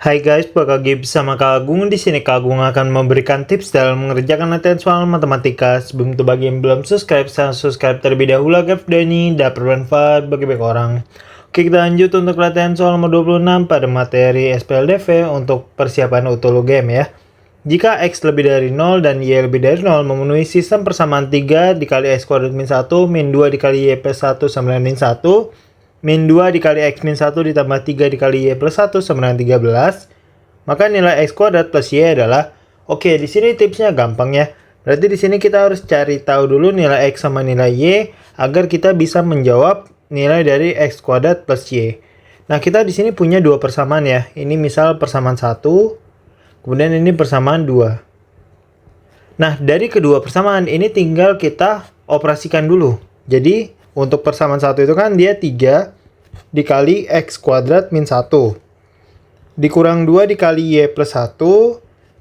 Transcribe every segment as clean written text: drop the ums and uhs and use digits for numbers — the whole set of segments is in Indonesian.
Hai guys, balik lagi bersama Kak Agung. Di sini Kak Agung akan memberikan tips dalam mengerjakan latihan soal matematika. Sebelum itu bagi yang belum subscribe, silahkan subscribe terlebih dahulu agar video ini dapat bermanfaat bagi banyak orang. Oke, kita lanjut untuk latihan soal nomor 26 pada materi SPLDV untuk persiapan UTULU game ya. Jika X lebih dari 0 dan Y lebih dari 0 memenuhi sistem persamaan 3 dikali X kuadrat min 1 min 2 dikali Y plus 1 sama dengan min 1 min 2 dikali X min 1 ditambah 3 dikali Y plus 1 sama dengan 13, maka nilai X kuadrat plus Y adalah, oke, di sini tipsnya gampang ya. Berarti di sini kita harus cari tahu dulu nilai X sama nilai Y agar kita bisa menjawab nilai dari X kuadrat plus Y. Nah, kita di sini punya dua persamaan ya. Ini misal persamaan 1, kemudian ini persamaan 2. Nah, dari kedua persamaan ini tinggal kita operasikan dulu. Jadi, untuk persamaan 1 itu kan dia 3 dikali X kuadrat min 1. Dikurang 2 dikali Y plus 1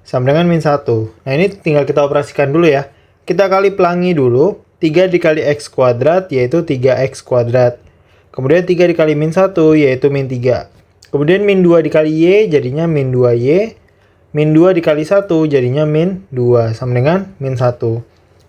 sama dengan min 1. Nah, ini tinggal kita operasikan dulu ya. Kita kali pelangi dulu. 3 dikali X kuadrat yaitu 3X kuadrat. Kemudian 3 dikali min 1 yaitu min 3. Kemudian min 2 dikali Y jadinya min 2Y. Min 2 dikali 1 jadinya min 2 sama dengan min 1.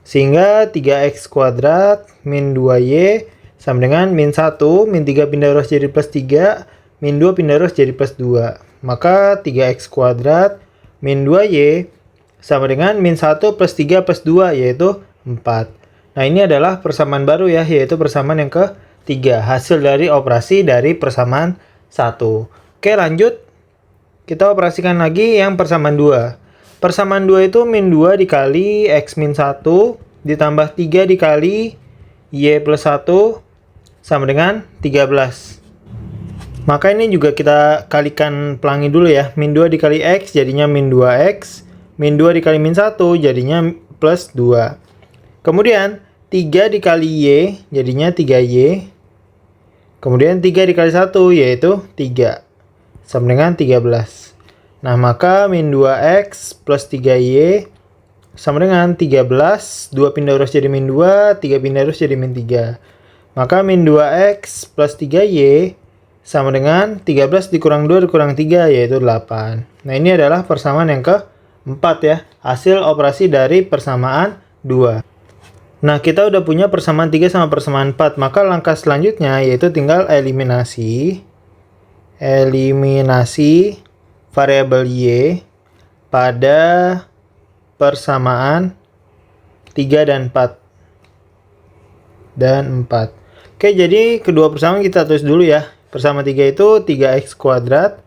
Sehingga 3X kuadrat min 2Y sama dengan min 1, min 3 pindah ruas jadi plus 3, min 2 pindah ruas jadi plus 2. Maka 3X kuadrat min 2Y sama dengan min 1 plus 3 plus 2 yaitu 4. Nah, ini adalah persamaan baru ya, yaitu persamaan yang ketiga, hasil dari operasi dari persamaan 1. Oke, lanjut. Kita operasikan lagi yang persamaan 2. Persamaan 2 itu min 2 dikali X min 1 ditambah 3 dikali Y plus 1 sama dengan 13. Maka ini juga kita kalikan pelangi dulu ya. Min 2 dikali X jadinya min 2X. Min 2 dikali min 1 jadinya plus 2. Kemudian 3 dikali Y jadinya 3Y. Kemudian 3 dikali 1 yaitu 3. Sama dengan 13. Nah, maka min 2X plus 3Y sama dengan 13. 2 pindah ruas jadi min 2, 3 pindah ruas jadi min 3. Maka min 2X plus 3Y sama dengan 13 dikurang 2 dikurang 3 yaitu 8. Nah, ini adalah persamaan yang keempat ya. Hasil operasi dari persamaan 2. Nah, kita udah punya persamaan 3 sama persamaan 4. Maka langkah selanjutnya yaitu tinggal eliminasi variabel Y pada persamaan 3 dan 4. Oke, jadi kedua persamaan kita tulis dulu ya. Persamaan 3 itu 3X kuadrat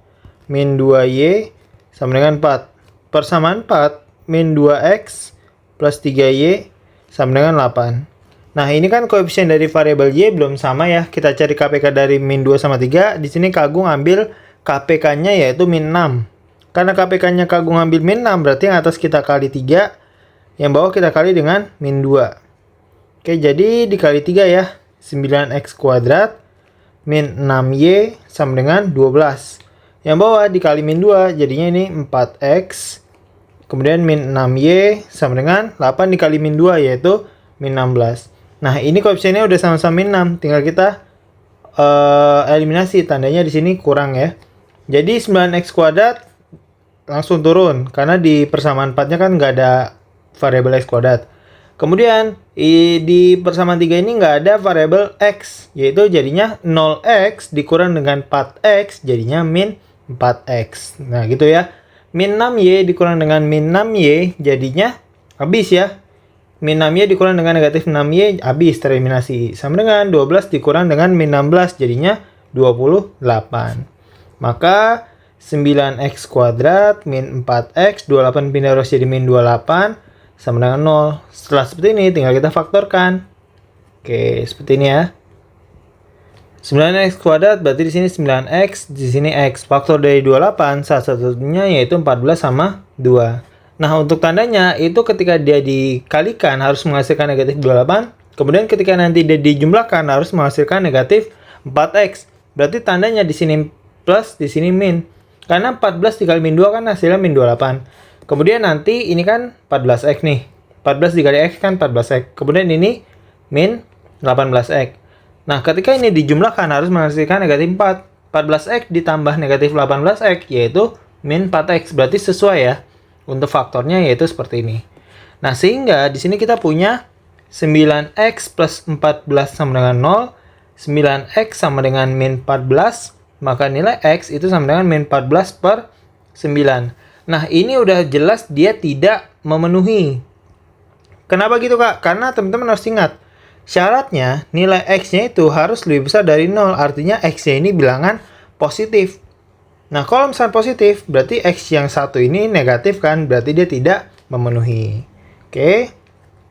min 2Y sama dengan 4. Persamaan 4 min 2X plus 3Y sama dengan 8. Nah, ini kan koefisien dari variabel Y belum sama ya. Kita cari KPK dari min 2 sama 3. Di sini Kak Agung ambil KPK-nya yaitu min 6. Karena KPK-nya Kak Agung ambil min 6, berarti yang atas kita kali 3, yang bawah kita kali dengan min 2. Oke, jadi dikali 3 ya. 9X kuadrat min 6Y sama dengan 12. Yang bawah dikali min 2, jadinya ini 4X. Kemudian min 6Y sama dengan 8 dikali min 2 yaitu min 16. Nah, ini koefisiennya udah sama-sama min 6. Tinggal kita eliminasi. Tandanya di sini kurang ya. Jadi 9X kuadrat langsung turun. Karena di persamaan 4-nya kan nggak ada variabel X kuadrat. Kemudian di persamaan 3 ini nggak ada variabel X. Yaitu jadinya 0X dikurang dengan 4X jadinya min 4X. Nah, gitu ya. Min 6Y dikurang dengan min 6Y jadinya habis ya. Min 6Y dikurang dengan negatif 6Y habis tereliminasi. Sama dengan 12 dikurang dengan min 16 jadinya 28. Maka 9X kuadrat min 4X 28 pindah ruas jadi min 28 sama dengan 0. Setelah seperti ini tinggal kita faktorkan. Oke, seperti ini ya. 9X kuadrat berarti di sini 9X, di sini X. Faktor dari 28 salah satunya yaitu 14 sama 2. Nah, untuk tandanya itu ketika dia dikalikan harus menghasilkan negatif 28. Kemudian ketika nanti dia dijumlahkan harus menghasilkan negatif 4X. Berarti tandanya di sini plus, di sini min. Karena 14 dikali min 2 kan hasilnya min 28. Kemudian nanti ini kan 14X nih. 14 dikali X kan 14X. Kemudian ini min 18X. Nah, ketika ini dijumlahkan harus menghasilkan negatif 4. 14X ditambah negatif 18X yaitu min 4x. Berarti sesuai ya. Untuk faktornya yaitu seperti ini. Nah, sehingga di sini kita punya 9x plus 14 sama dengan 0. 9x sama dengan min 14. Maka nilai x itu sama dengan min 14 per 9. Nah, ini udah jelas dia tidak memenuhi. Kenapa gitu, Kak? Karena teman-teman harus ingat, syaratnya nilai x-nya itu harus lebih besar dari 0. Artinya x-nya ini bilangan positif. Nah, kalau misalnya positif, berarti x yang satu ini negatif kan? Berarti dia tidak memenuhi. Oke?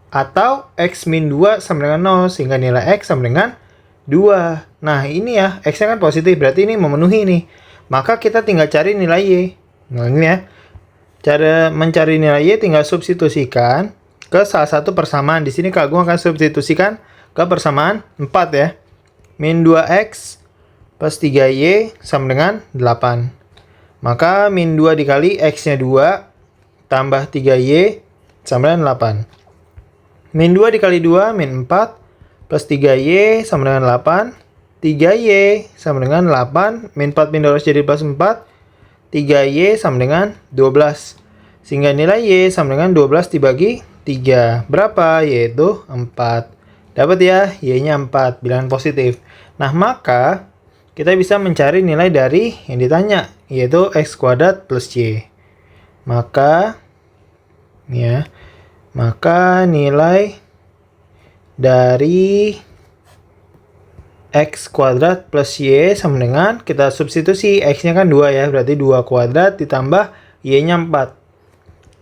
Atau x min 2 sama dengan 0, sehingga nilai x sama dengan 2. Nah, ini ya, x-nya kan positif, berarti ini memenuhi nih. Maka kita tinggal cari nilai y. Nah, ini ya. Cara mencari nilai y tinggal substitusikan ke salah satu persamaan. Di sini Kak Agung akan substitusikan ke persamaan 4 ya. Min 2x plus 3y sama dengan 8. Maka min 2 dikali x-nya 2 tambah 3y sama dengan 8. Min 2 dikali 2 min 4 plus 3y sama dengan 8. 3y sama dengan 8. Min 4 min 12 jadi plus 4. 3y sama dengan 12. Sehingga nilai y sama dengan 12 dibagi 3. Berapa? Yaitu 4. Dapat ya, y-nya 4, bilangan positif. Nah, maka kita bisa mencari nilai dari yang ditanya, yaitu x kuadrat plus y. Maka nilai dari x kuadrat plus y sama dengan, kita substitusi, x-nya kan 2 ya, berarti 2 kuadrat ditambah y-nya 4.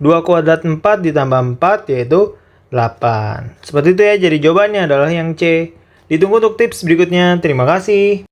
2 kuadrat 4 ditambah 4 yaitu 8. Seperti itu ya, jadi jawabannya adalah yang C. Ditunggu untuk tips berikutnya. Terima kasih.